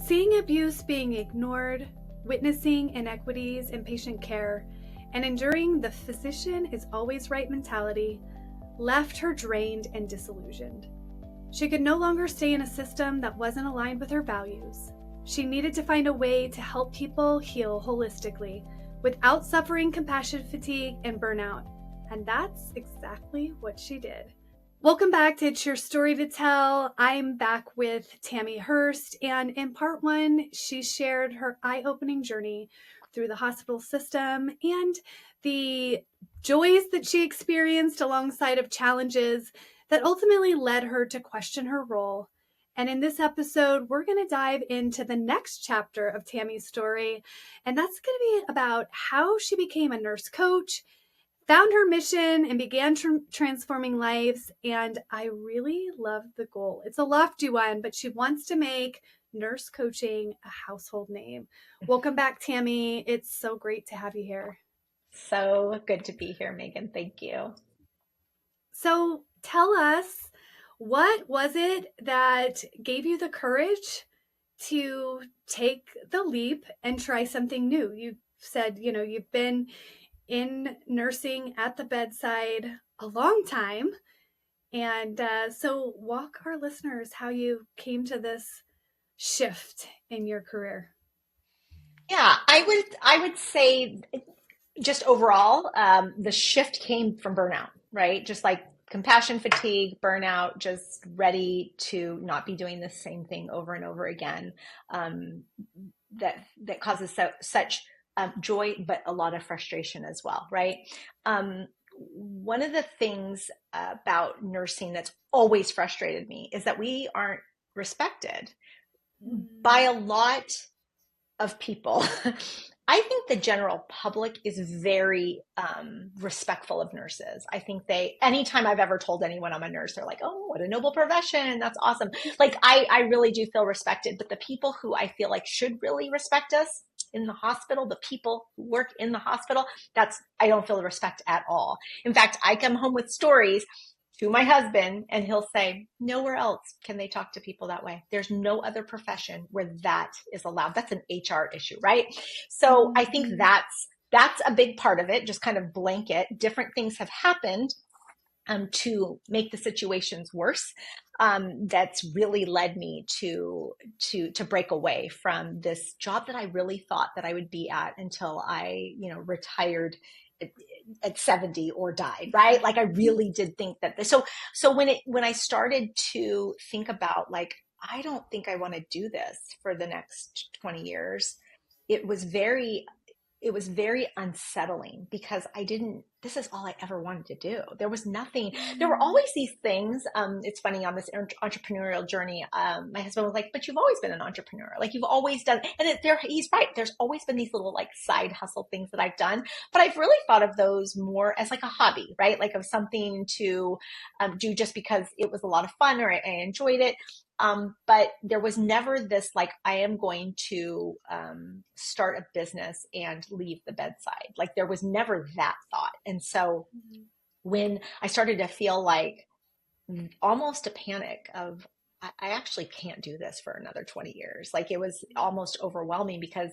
Seeing abuse being ignored, witnessing inequities in patient care, and enduring the physician is always right mentality left her drained and disillusioned. She could no longer stay in a system that wasn't aligned with her values. She needed to find a way to help people heal holistically without suffering compassion fatigue and burnout. And that's exactly what she did. Welcome back to It's Your Story to Tell. I'm back with Tammy Hurst, and in part one, she shared her eye-opening journey through the hospital system and the joys that she experienced alongside of challenges that ultimately led her to question her role. And in this episode, we're going to dive into the next chapter of Tammy's story, and that's going to be about how she became a nurse coach, found her mission, and began transforming lives. And I really love the goal. It's a lofty one, but she wants to make nurse coaching a household name. Welcome back, Tammy. It's so great to have you here. So good to be here, Megan. Thank you. So tell us, what was it that gave you the courage to take the leap and try something new? You said, you've been in nursing at the bedside a long time. And so walk our listeners how you came to this shift in your career. Yeah, I would say just overall, the shift came from burnout, right? Just like compassion fatigue, burnout, just ready to not be doing the same thing over and over again. That causes such joy, but a lot of frustration as well, right? One of the things about nursing that's always frustrated me is that we aren't respected by a lot of people. I think the general public is very respectful of nurses. I think anytime I've ever told anyone I'm a nurse, they're like, oh, what a noble profession. That's awesome. Like, I really do feel respected, but the people who I feel like should really respect us in the hospital, the people who work in the hospital, I don't feel the respect at all. In fact, I come home with stories to my husband and he'll say, nowhere else can they talk to people that way. There's no other profession where that is allowed. That's an HR issue, right? So I think that's a big part of it, just kind of blanket. Different things have happened to make the situations worse. That's really led me to break away from this job that I really thought that I would be at until I, retired at 70 or died, right? Like I really did think that so when I started to think about like, I don't think I want to do this for the next 20 years, it was very unsettling because this is all I ever wanted to do. There was nothing, there were always these things. It's funny, on this entrepreneurial journey, my husband was like, but you've always been an entrepreneur. Like you've always done, and he's right. There's always been these little like side hustle things that I've done, but I've really thought of those more as like a hobby, right? Like of something to do just because it was a lot of fun or I enjoyed it. But there was never this, like, I am going to start a business and leave the bedside. Like there was never that thought. And so when I started to feel like almost a panic of, I actually can't do this for another 20 years. Like it was almost overwhelming because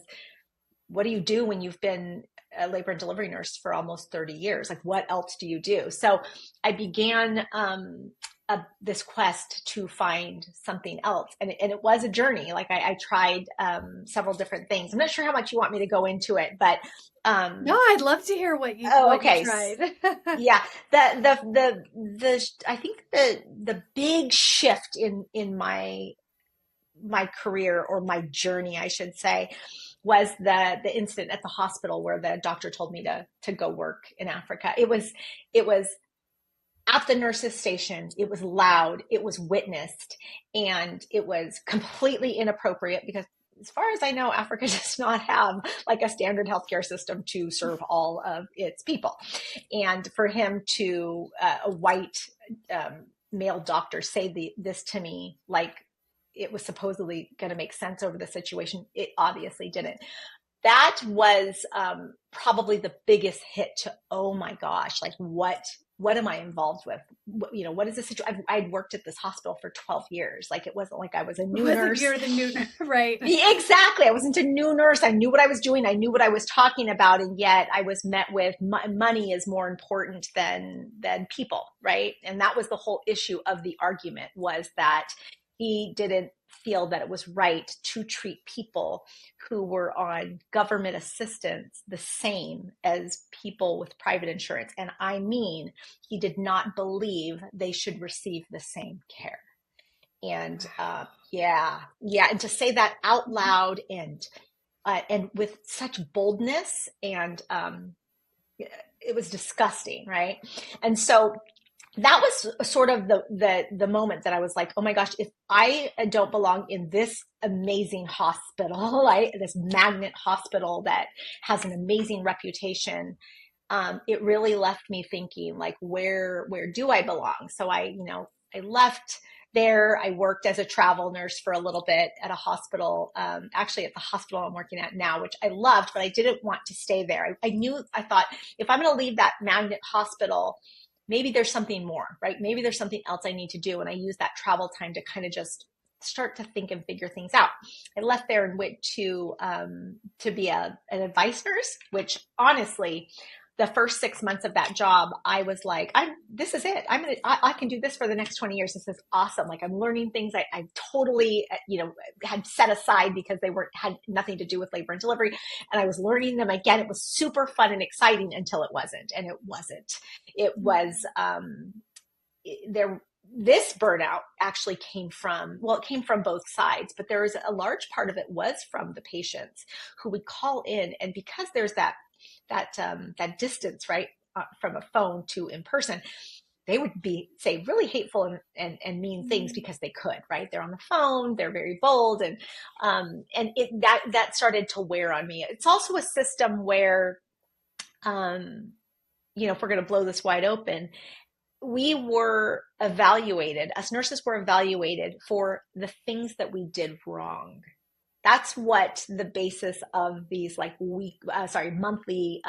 what do you do when you've been a labor and delivery nurse for almost 30 years? Like what else do you do? So I began this quest to find something else. And it was a journey. Like I tried several different things. I'm not sure how much you want me to go into it, but no, I'd love to hear what you tried. Yeah. I think the big shift in my career, or my journey, I should say, was the incident at the hospital where the doctor told me to go work in Africa. It was at the nurses' station. It was loud, it was witnessed, and it was completely inappropriate because as far as I know, Africa does not have like a standard healthcare system to serve all of its people. And for him to, a white male doctor say this to me, like it was supposedly going to make sense over the situation, it obviously didn't. That was probably the biggest hit to, oh my gosh, like what what am I involved with? What is the situation? I'd worked at this hospital for 12 years. Like, it wasn't like I was a new Wasn't nurse. you're the new right? Yeah, exactly. I wasn't a new nurse. I knew what I was doing. I knew what I was talking about. And yet I was met with money is more important than people, right? And that was the whole issue of the argument, was that he didn't feel that it was right to treat people who were on government assistance the same as people with private insurance. And I mean, he did not believe they should receive the same care. And and to say that out loud and with such boldness, and it was disgusting, right? And so that was sort of the moment that I was like, oh my gosh, if I don't belong in this amazing hospital, right, this magnet hospital that has an amazing reputation, it really left me thinking, like, where do I belong? So I left there. I worked as a travel nurse for a little bit at a hospital, actually at the hospital I'm working at now, which I loved, but I didn't want to stay there. I thought, if I'm going to leave that magnet hospital, maybe there's something more, right? Maybe there's something else I need to do. And I used that travel time to kind of just start to think and figure things out. I left there and went to be an advice nurse, which honestly, the first 6 months of that job, I was like, this is it. I can do this for the next 20 years. This is awesome. Like, I'm learning things I totally, had set aside because they had nothing to do with labor and delivery. And I was learning them again. It was super fun and exciting until it wasn't. And it wasn't. It was, this burnout actually came from both sides, but there was a large part of it was from the patients who would call in. And because there's that distance, right, from a phone to in person, they would say really hateful and mean things because they could, right? They're on the phone, they're very bold, and that started to wear on me. It's also a system where, if we're going to blow this wide open, us nurses were evaluated for the things that we did wrong. That's what the basis of these monthly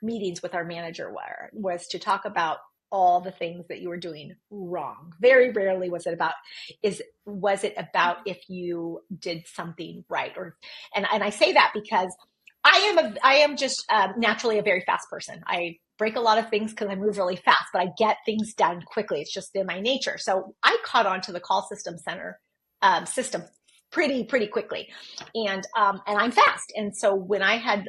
meetings with our manager was to talk about all the things that you were doing wrong. Very rarely was it about if you did something right, and I say that because I am just naturally a very fast person. I break a lot of things because I move really fast, but I get things done quickly. It's just in my nature. So I caught on to the call system center system pretty quickly, and I'm fast. And so when I had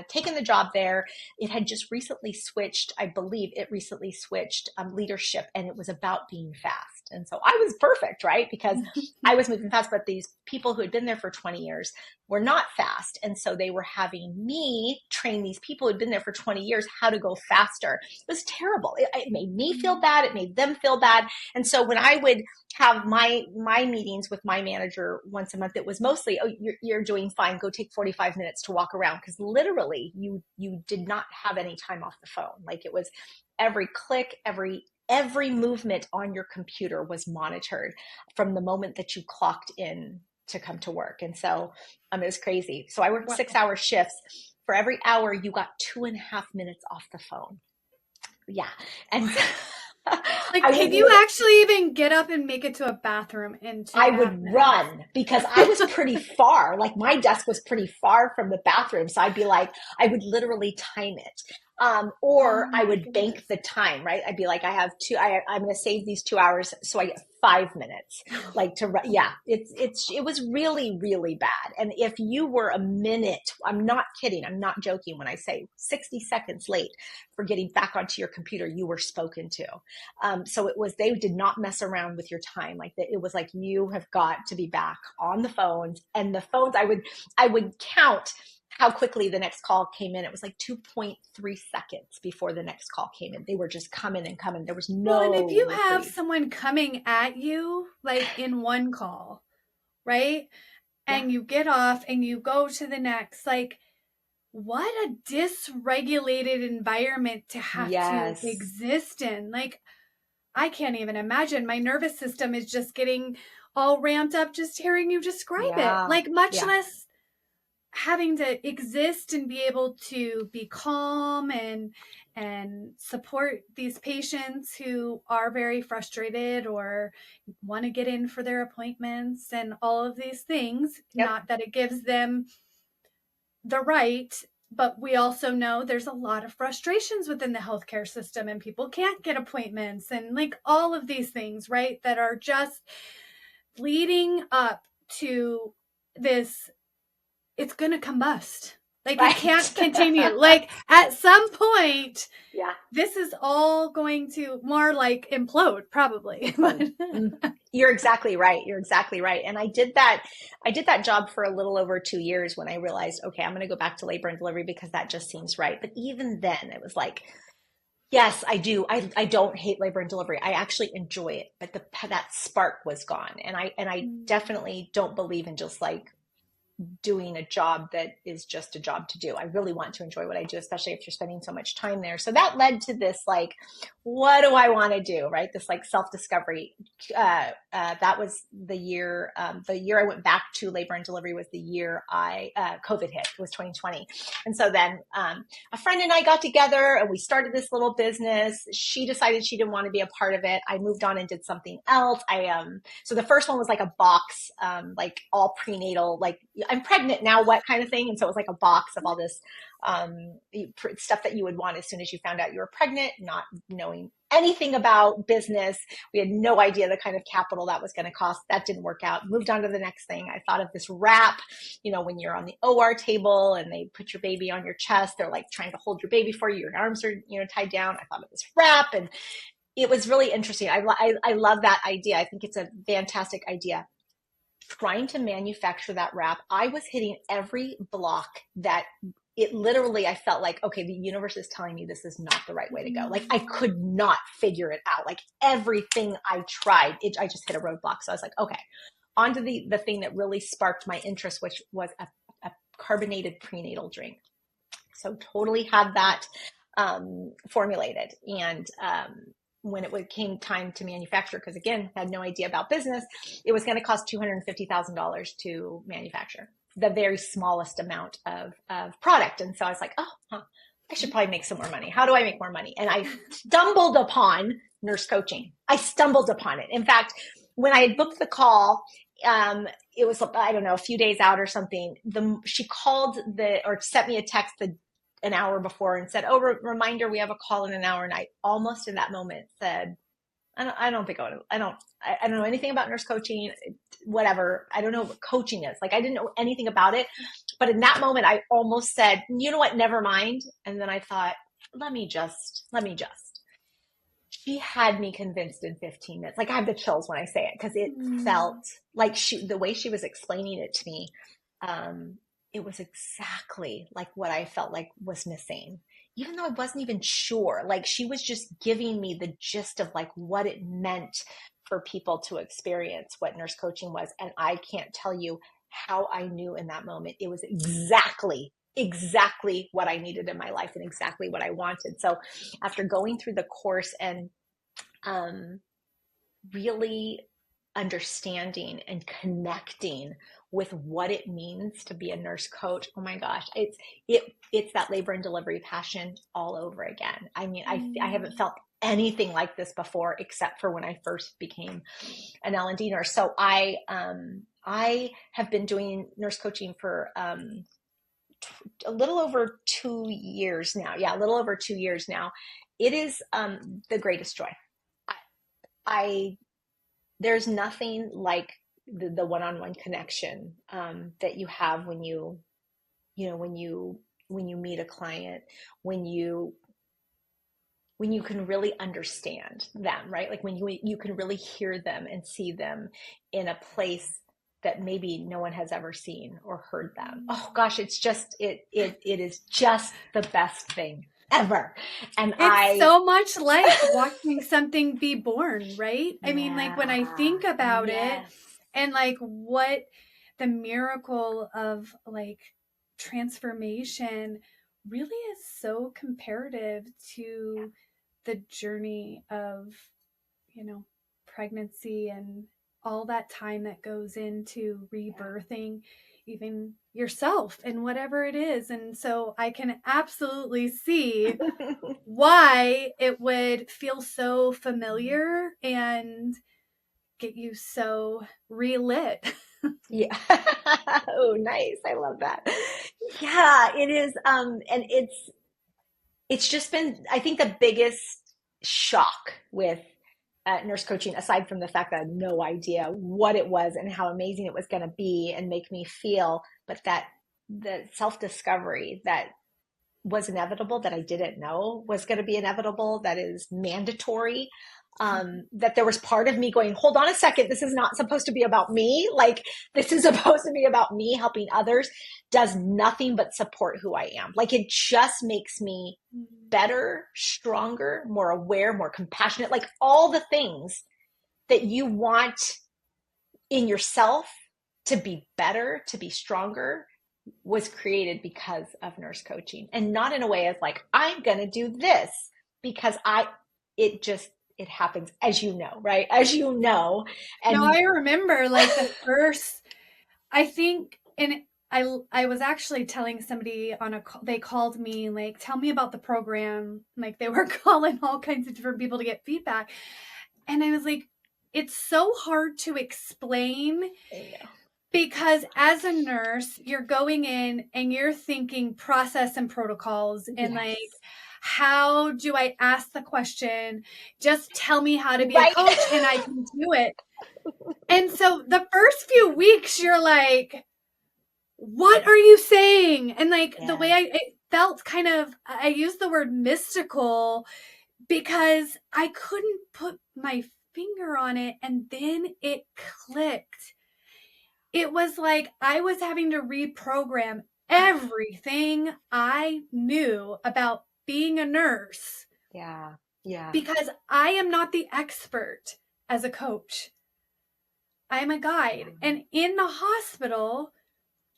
taken the job there, it had just recently switched. I believe it recently switched leadership, and it was about being fast. And so I was perfect, right? Because I was moving fast, but these people who had been there for 20 years were not fast. And so they were having me train these people who'd been there for 20 years how to go faster. It was terrible. It made me feel bad. It made them feel bad. And so when I would have my meetings with my manager once a month, it was mostly, oh, you're doing fine. Go take 45 minutes to walk around. Because literally you did not have any time off the phone. Like, it was every click, every movement on your computer was monitored from the moment that you clocked in to come to work. And so it was crazy. So I worked 6-hour shifts. For every hour, you got 2.5 minutes off the phone. Yeah. And can you actually even get up and make it to a bathroom in 2.5 minutes? I would run because I was pretty far. Like, my desk was pretty far from the bathroom. So I would literally time it. Or I would bank the time, right? I'd be like, I'm going to save these 2 hours. So I get 5 minutes, it was really, really bad. And if you were a minute, I'm not kidding, I'm not joking when I say 60 seconds late for getting back onto your computer, you were spoken to. So they did not mess around with your time. Like, it was like, you have got to be back on the phones. And the phones, I would count how quickly the next call came in. It was like 2.3 seconds before the next call came in. They were just coming and coming. There was no. Well, and if you have someone coming at you, like in one call, right? And you get off and you go to the next, like, what a dysregulated environment to have to exist in. Like, I can't even imagine. My nervous system is just getting all ramped up just hearing you describe it. Like, much less having to exist and be able to be calm and support these patients who are very frustrated or want to get in for their appointments and all of these things. Yep. Not that it gives them the right, but we also know there's a lot of frustrations within the healthcare system and people can't get appointments and like all of these things, right? That are just leading up to this, it's going to combust. Like it can't Right. continue. Like at some point, Yeah. this is all going to more like implode, probably. Implode. You're exactly right. You're exactly right. And I did that job for a little over 2 years when I realized, okay, I'm going to go back to labor and delivery because that just seems right. But even then it was like, yes, I do. I don't hate labor and delivery. I actually enjoy it, but that spark was gone. And I definitely don't believe in just like doing a job that is just a job to do. I really want to enjoy what I do, especially if you're spending so much time there. So that led to this, like, what do I want to do? Right. This like self-discovery. That was the year I went back to labor and delivery was the year COVID hit. It was 2020. And so then, a friend and I got together and we started this little business. She decided she didn't want to be a part of it. I moved on and did something else. So the first one was like a box, like all prenatal, like I'm pregnant now, what kind of thing. And so it was like a box of all this stuff that you would want as soon as you found out you were pregnant, not knowing anything about business. We had no idea the kind of capital that was going to cost. That didn't work out. Moved on to the next thing. I thought of this wrap, when you're on the OR table and they put your baby on your chest, they're like trying to hold your baby for you. Your arms are, tied down. I thought of this wrap, and it was really interesting. I love that idea. I think it's a fantastic idea. Trying to manufacture that wrap, I was hitting every block that it literally, I felt like, okay, the universe is telling me this is not the right way to go. Like I could not figure it out. Like everything I tried, I just hit a roadblock. So I was like, okay, on to the thing that really sparked my interest, which was a carbonated prenatal drink. So totally had that formulated. And when it came time to manufacture, because again, had no idea about business, it was going to cost $250,000 to manufacture the very smallest amount of product. And so I was like, I should probably make some more money. How do I make more money? And I stumbled upon nurse coaching. I stumbled upon it. In fact, when I had booked the call, it was, I don't know, a few days out or something. She called or sent me a text an hour before and said, "Oh, reminder, we have a call in an hour." And I almost in that moment said, I don't think I don't know anything about nurse coaching, whatever. I don't know what coaching is. Like I didn't know anything about it. But in that moment, I almost said, you know what, never mind. And then I thought, let me just. She had me convinced in 15 minutes. Like I have the chills when I say it because it felt like the way she was explaining it to me, it was exactly like what I felt like was missing, even though I wasn't even sure. Like she was just giving me the gist of like what it meant for people to experience what nurse coaching was. And I can't tell you how I knew in that moment it was exactly what I needed in my life and exactly what I wanted. So after going through the course and really understanding and connecting with what it means to be a nurse coach, oh my gosh, it's that labor and delivery passion all over again. I mean, I haven't felt anything like this before except for when I first became an L&D nurse. So I have been doing nurse coaching for a little over 2 years now. Yeah, a little over 2 years now. It is the greatest joy. I there's nothing like the one-on-one connection that you have when you meet a client, when you can really understand them, right? Like when you can really hear them and see them in a place that maybe no one has ever seen or heard them. Oh gosh, it's just it is just the best thing ever. And it's so much like watching something be born, right? Yeah, I mean, like when I think about it yes, and like what the miracle of like transformation really is so comparative to the journey of, pregnancy and all that time that goes into rebirthing even yourself and whatever it is. And so I can absolutely see why it would feel so familiar and get you so relit. Yeah. Oh, nice. I love that. Yeah, it is. And it's just been, I think, the biggest shock with nurse coaching, aside from the fact that I had no idea what it was and how amazing it was going to be and make me feel, but that the self-discovery that was inevitable, that I didn't know was going to be inevitable, that is mandatory. That there was part of me going, hold on a second, this is not supposed to be about me. Like, this is supposed to be about me helping others, does nothing but support who I am. Like, it just makes me better, stronger, more aware, more compassionate, like all the things that you want in yourself to be better, to be stronger, was created because of nurse coaching, and not in a way as like, I'm going to do this because it happens, as you know, right? As you know. No, And I remember like the first, I think, and I was actually telling somebody on a call, they called me like, tell me about the program. Like they were calling all kinds of different people to get feedback. And I was like, it's so hard to explain I know. because as a nurse, you're going in and you're thinking process and protocols and Yes. like, how do I ask the question? Just tell me how to be a Right. coach and I can do it. And so the first few weeks, you're like, what are you saying? And like the way Yes. it felt kind of, I used the word mystical because I couldn't put my finger on it. And then it clicked. It was like I was having to reprogram everything I knew about being a nurse Yeah. Yeah. because I am not the expert as a coach. I am a guide. And in the hospital,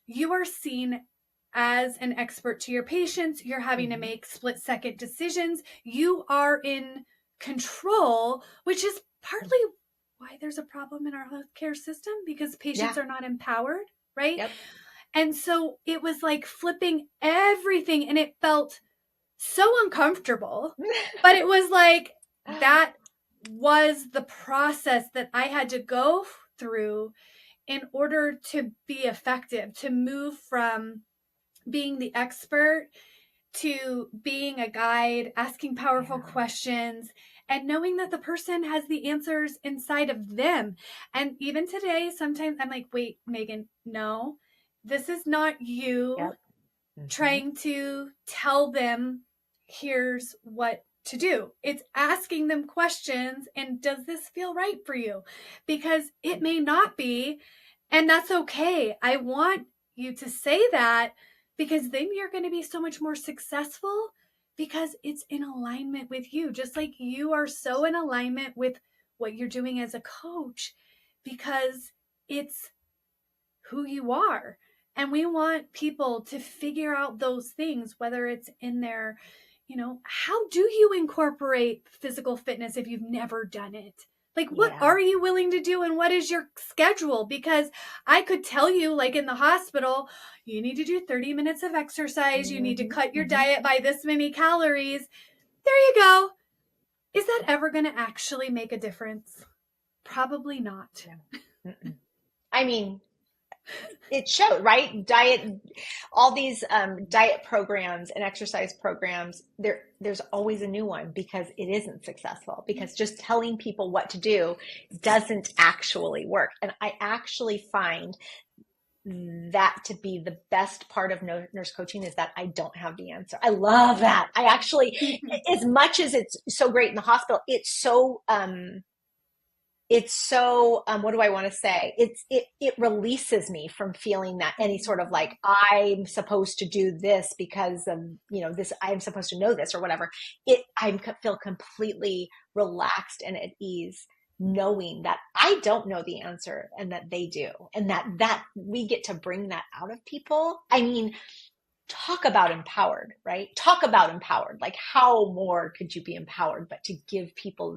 you are seen as an expert to your patients. You're having to Mhm. make split-second decisions. You are in control, which is partly why there's a problem in our healthcare system because patients Yeah. are not empowered, right? Yep. And so it was like flipping everything and it felt so uncomfortable. But it was like that was the process that I had to go through in order to be effective, to move from being the expert to being a guide, asking powerful Yeah. questions, and knowing that the person has the answers inside of them. And even today, sometimes I'm like, wait, Megan, no, this is not you Yep. Mhm. trying to tell them, here's what to do. It's asking them questions and does this feel right for you? Because it may not be, and that's okay. I want you to say that because then you're going to be so much more successful because it's in alignment with you, just like you are so in alignment with what you're doing as a coach because it's who you are. And we want people to figure out those things, whether it's in their, how do you incorporate physical fitness if you've never done it? Like, what Yeah. are you willing to do and what is your schedule? Because I could tell you, like in the hospital, you need to do 30 minutes of exercise, you need to Mhm. cut your Mhm. diet by this many calories. There you go. Is that ever going to actually make a difference? Probably not. No. Mm-mm. I mean, it showed, right? All these diet programs and exercise programs, there's always a new one because it isn't successful, because just telling people what to do doesn't actually work. And I actually find that to be the best part of nurse coaching, is that I don't have the answer. I love that. I actually, as much as it's so great in the hospital, what do I want to say, it releases me from feeling that any sort of like, I'm supposed to do this because of this, I'm supposed to know this or whatever. I feel completely relaxed and at ease, knowing that I don't know the answer and that they do, and that we get to bring that out of people. I mean, talk about empowered, right? Talk about empowered. Like, how more could you be empowered but to give people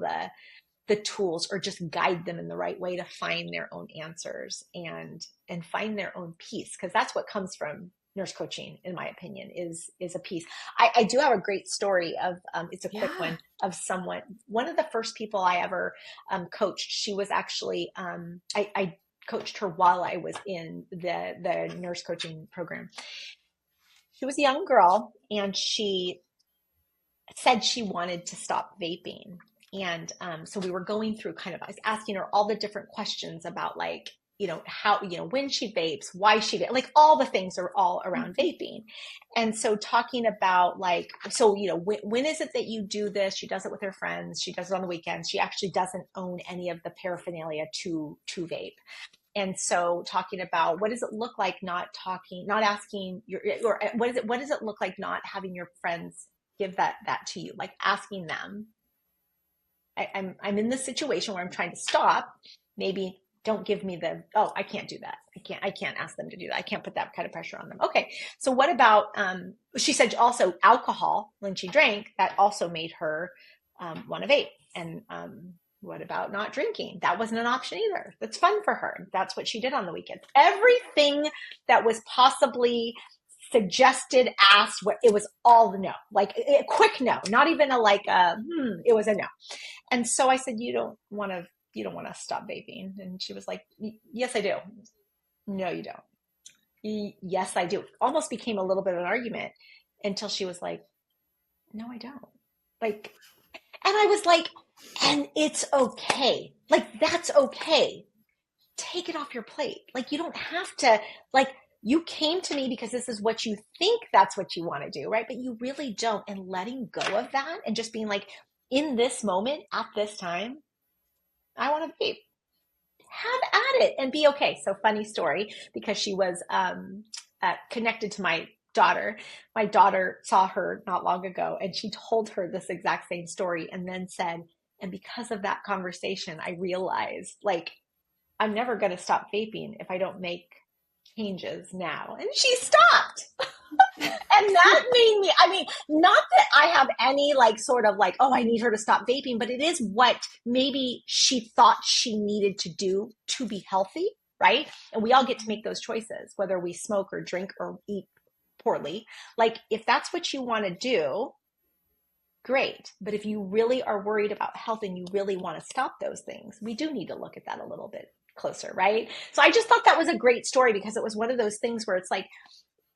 the tools or just guide them in the right way to find their own answers and find their own peace. Cause that's what comes from nurse coaching, in my opinion, is a piece. I do have a great story of, it's a quick one, of someone, one of the first people I ever coached. She was actually, I coached her while I was in the nurse coaching program. She was a young girl and she said she wanted to stop vaping. And so we were going through I was asking her all the different questions about like, how, when she vapes, why she vapes, like all the things are all around vaping. And so talking about like, so, when is it that you do this? She does it with her friends. She does it on the weekends. She actually doesn't own any of the paraphernalia to vape. And so talking about what does it look like not asking or what does it look like not having your friends give that to you, like asking them, I'm in this situation where I'm trying to stop, maybe don't give me I can't do that. I can't ask them to do that. I can't put that kind of pressure on them. Okay. So what about, she said also alcohol when she drank, that also made her want to vape. And what about not drinking? That wasn't an option either. That's fun for her. That's what she did on the weekends. Everything that was possibly suggested, asked, it was all no, like a quick no, not even it was a no. And so I said, you don't want to stop vaping. And she was like, yes, I do. No, you don't. Yes, I do. Almost became a little bit of an argument until she was like, no, I don't. Like, and I was like, and it's okay. Like, that's okay. Take it off your plate. Like, you don't have to, like, you came to me because this is what you think that's what you want to do, right? But you really don't. And letting go of that and just being like, in this moment, at this time, I want to vape. Have at it and be okay. So funny story, because she was connected to my daughter. My daughter saw her not long ago and she told her this exact same story and then said, and because of that conversation, I realized like, I'm never going to stop vaping if I don't make changes now. And she stopped. And that made me, not that I have any sort of oh, I need her to stop vaping, but it is what maybe she thought she needed to do to be healthy, right? And we all get to make those choices, whether we smoke or drink or eat poorly. Like, if that's what you want to do, great. But if you really are worried about health and you really want to stop those things, we do need to look at that a little bit closer, right? So I just thought that was a great story because it was one of those things where it's like,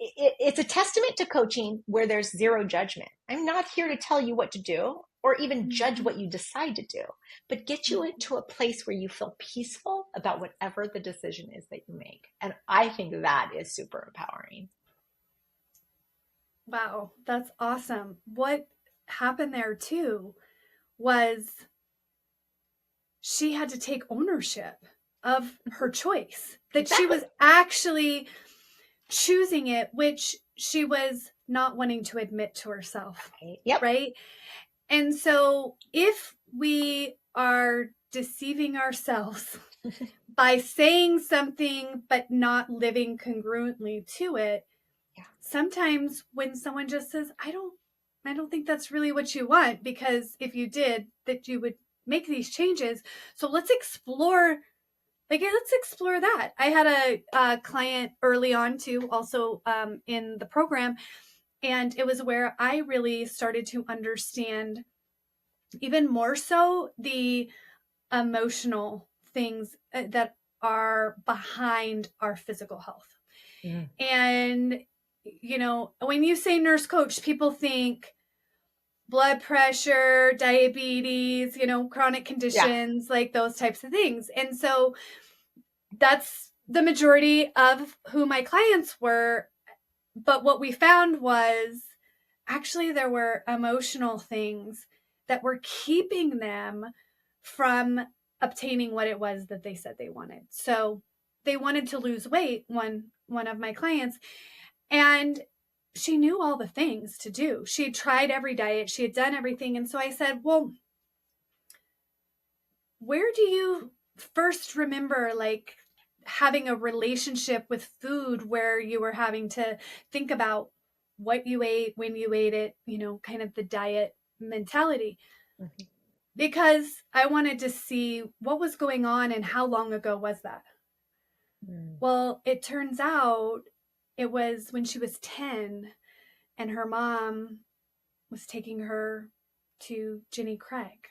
it's a testament to coaching where there's zero judgment. I'm not here to tell you what to do or even judge what you decide to do, but get you into a place where you feel peaceful about whatever the decision is that you make. And I think that is super empowering. Wow, that's awesome. What happened there too was she had to take ownership of her choice, that exactly. She was actually choosing it, which she was not wanting to admit to herself. Yep. Right. And so if we are deceiving ourselves by saying something, but not living congruently to it, sometimes when someone just says, I don't think that's really what you want, because if you did, that you would make these changes. So let's explore that. I had a client early on too, also in the program. And it was where I really started to understand even more so the emotional things that are behind our physical health. And, when you say nurse coach, people think blood pressure, diabetes, chronic conditions, like those types of things. And so that's the majority of who my clients were. But what we found was actually there were emotional things that were keeping them from obtaining what it was that they said they wanted. So they wanted to lose weight, one of my clients, and she knew all the things to do. She had tried every diet, she had done everything. And so I said, well, where do you first remember having a relationship with food where you were having to think about what you ate, when you ate it, kind of the diet mentality? because I wanted to see what was going on and how long ago was that. Well, it turns out it was when she was 10 and her mom was taking her to Jenny Craig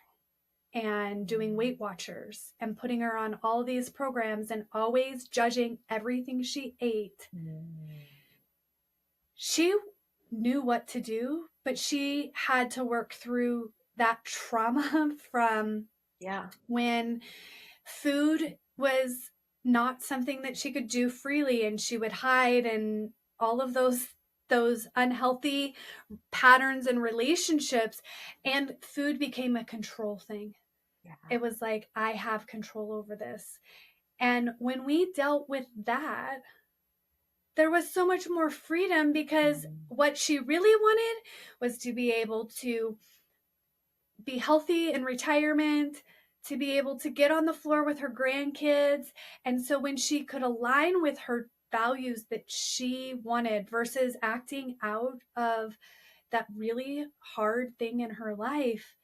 and doing Weight Watchers and putting her on all these programs and always judging everything she ate. She knew what to do, but she had to work through that trauma from when food was not something that she could do freely, and she would hide, and all of those unhealthy patterns and relationships, and food became a control thing. It was like, I have control over this. And when we dealt with that, there was so much more freedom, because what she really wanted was to be able to be healthy in retirement, to be able to get on the floor with her grandkids. And so when she could align with her values that she wanted versus acting out of that really hard thing in her life,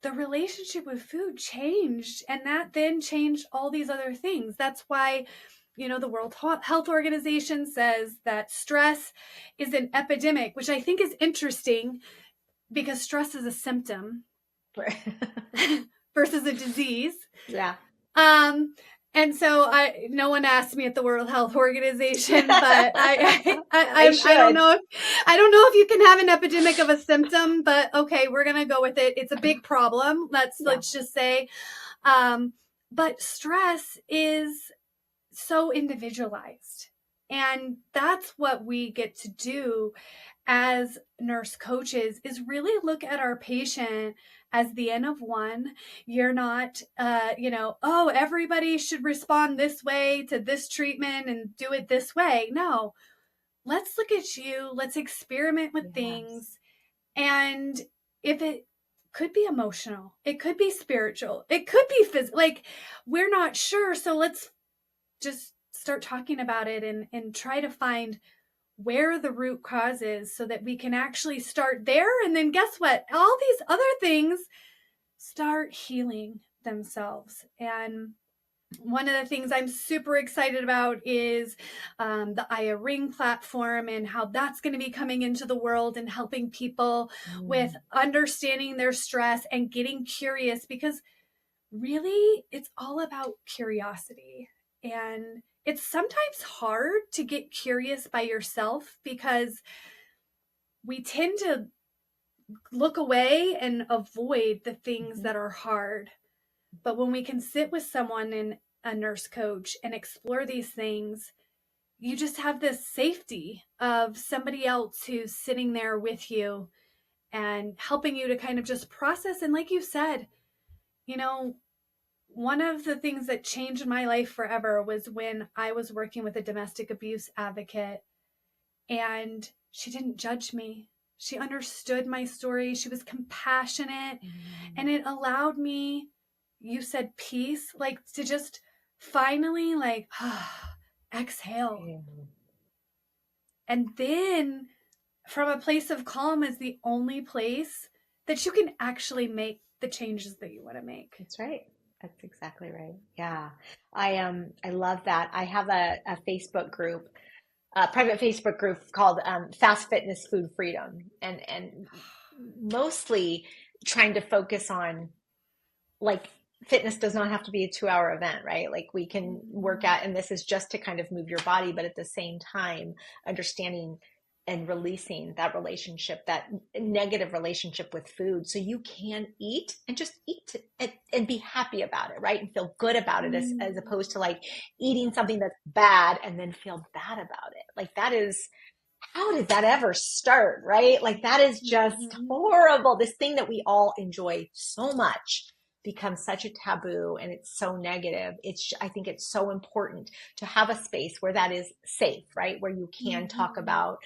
the relationship with food changed. And that then changed all these other things. That's why, the World Health Organization says that stress is an epidemic, which I think is interesting, because stress is a symptom versus a disease. Yeah. And so no one asked me at the World Health Organization, but I don't know if you can have an epidemic of a symptom, but okay, we're gonna go with it. It's a big problem. Let's just say, but stress is so individualized, and that's what we get to do as nurse coaches, is really look at our patient as the N of one. You're not, oh, everybody should respond this way to this treatment and do it this way. No, let's look at you. Let's experiment with things. And if it could be emotional, it could be spiritual, it could be physical, like, we're not sure. So let's just start talking about it and try to find where the root cause is, so that we can actually start there. And then guess what? All these other things start healing themselves. And one of the things I'm super excited about is the Aya Ring platform, and how that's going to be coming into the world and helping people with understanding their stress and getting curious, because really it's all about curiosity. And it's sometimes hard to get curious by yourself, because we tend to look away and avoid the things that are hard. But when we can sit with someone and a nurse coach and explore these things, you just have this safety of somebody else who's sitting there with you and helping you to kind of just process. And like you said, one of the things that changed my life forever was when I was working with a domestic abuse advocate, and she didn't judge me. She understood my story. She was compassionate, and it allowed me, you said peace, like, to just finally, like, exhale. And then from a place of calm is the only place that you can actually make the changes that you want to make. That's right. That's exactly right. Yeah. I love that. I have a Facebook group, a private Facebook group called Fast Fitness Food Freedom, and mostly trying to focus on, like, fitness does not have to be a 2-hour event, right? Like, we can work out, and this is just to kind of move your body, but at the same time, understanding and releasing that relationship, that negative relationship with food, so you can eat and just eat and be happy about it, right? And feel good about it, as opposed to like eating something that's bad and then feel bad about it. Like, that is, how did that ever start, right? Like, that is just horrible. This thing that we all enjoy so much becomes such a taboo, and it's so negative. I think it's so important to have a space where that is safe, right? Where you can talk about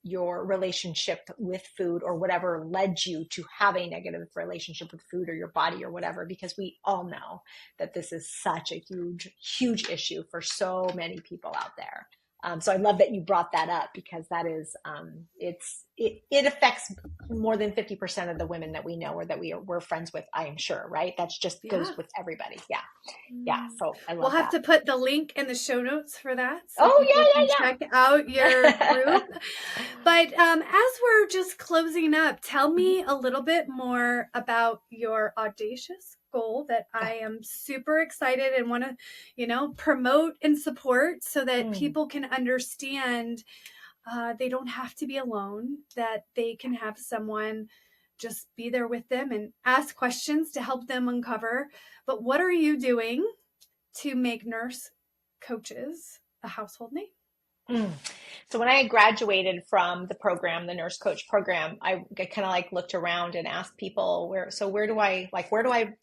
your relationship with food, or whatever led you to have a negative relationship with food or your body or whatever, because we all know that this is such a huge, huge issue for so many people out there. So I love that you brought that up, because that is, it affects more than 50% of the women that we know or that we're friends with, I am sure, right? That's just Yeah. goes with everybody. Yeah. Yeah. So I We'll love have that. to put the link in the show notes for that so Oh, people can yeah, check out your yeah, group. But as we're just closing up, tell yeah. me a little bit more about your audacious goal that I am super excited and want to, promote and support so that people can understand they don't have to be alone, that they can have someone just be there with them and ask questions to help them uncover. But what are you doing to make nurse coaches a household name? So when I graduated from the program, the nurse coach program, I kind of like looked around and asked people where do I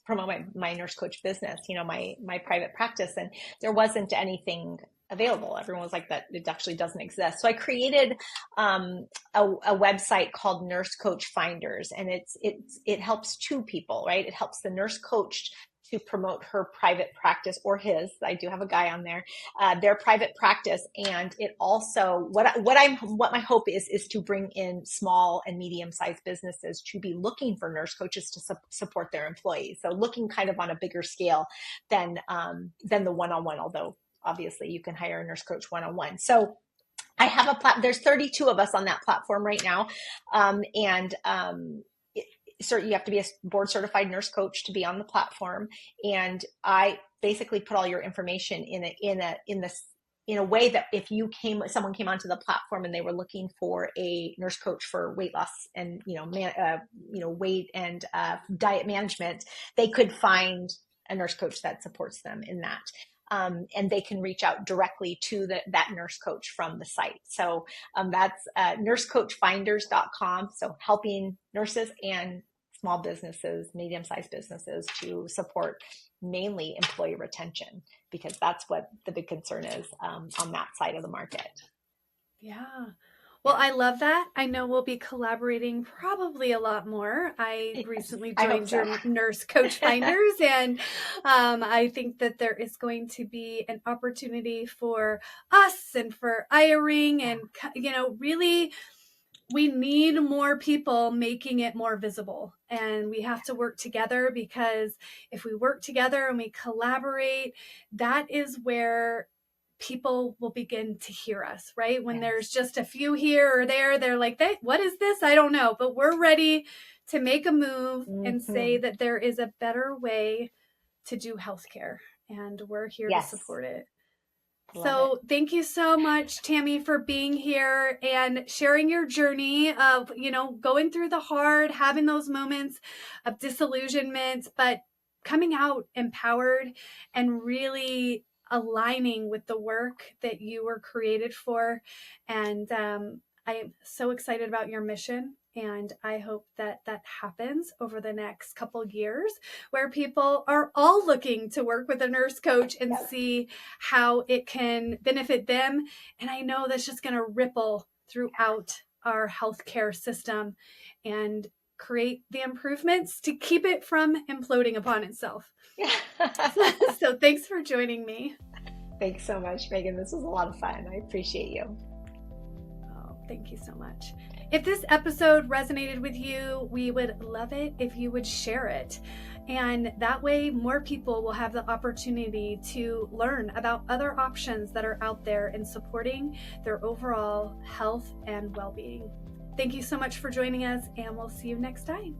promote my nurse coach business, my private practice? And there wasn't anything available. Everyone was like, that it actually doesn't exist. So I created a website called Nurse Coach Finders, and it helps two people, right? It helps the nurse coach to promote her private practice, or his. I do have a guy on there, their private practice. And it also, what my hope is to bring in small and medium-sized businesses to be looking for nurse coaches to support their employees. So looking kind of on a bigger scale than the one-on-one, although obviously you can hire a nurse coach one-on-one. So I have there's 32 of us on that platform right now. So you have to be a board certified nurse coach to be on the platform. And I basically put all your information in a way that if someone came onto the platform and they were looking for a nurse coach for weight loss and, weight and diet management, they could find a nurse coach that supports them in that. And they can reach out directly to that nurse coach from the site. So that's nursecoachfinders.com. So helping nurses and small businesses, medium-sized businesses, to support mainly employee retention, because that's what the big concern is on that side of the market. Yeah. Well, I love that. I know we'll be collaborating probably a lot more. I recently joined your Nurse Coach Finders, and I think that there is going to be an opportunity for us and for hiring, and, really, we need more people making it more visible. And we have to work together, because if we work together and we collaborate, that is where people will begin to hear us, right? When there's just a few here or there, they're like, what is this? I don't know. But we're ready to make a move and say that there is a better way to do healthcare, and we're here to support it. So thank you so much, Tammy, for being here and sharing your journey of, going through the hard, having those moments of disillusionment, but coming out empowered and really aligning with the work that you were created for. And I am so excited about your mission. And I hope that happens over the next couple years, where people are all looking to work with a nurse coach and see how it can benefit them. And I know that's just going to ripple throughout our healthcare system and create the improvements to keep it from imploding upon itself. So thanks for joining me. Thanks so much, Megan. This was a lot of fun. I appreciate you. Oh, thank you so much. If this episode resonated with you, we would love it if you would share it. And that way, more people will have the opportunity to learn about other options that are out there in supporting their overall health and well-being. Thank you so much for joining us, and we'll see you next time.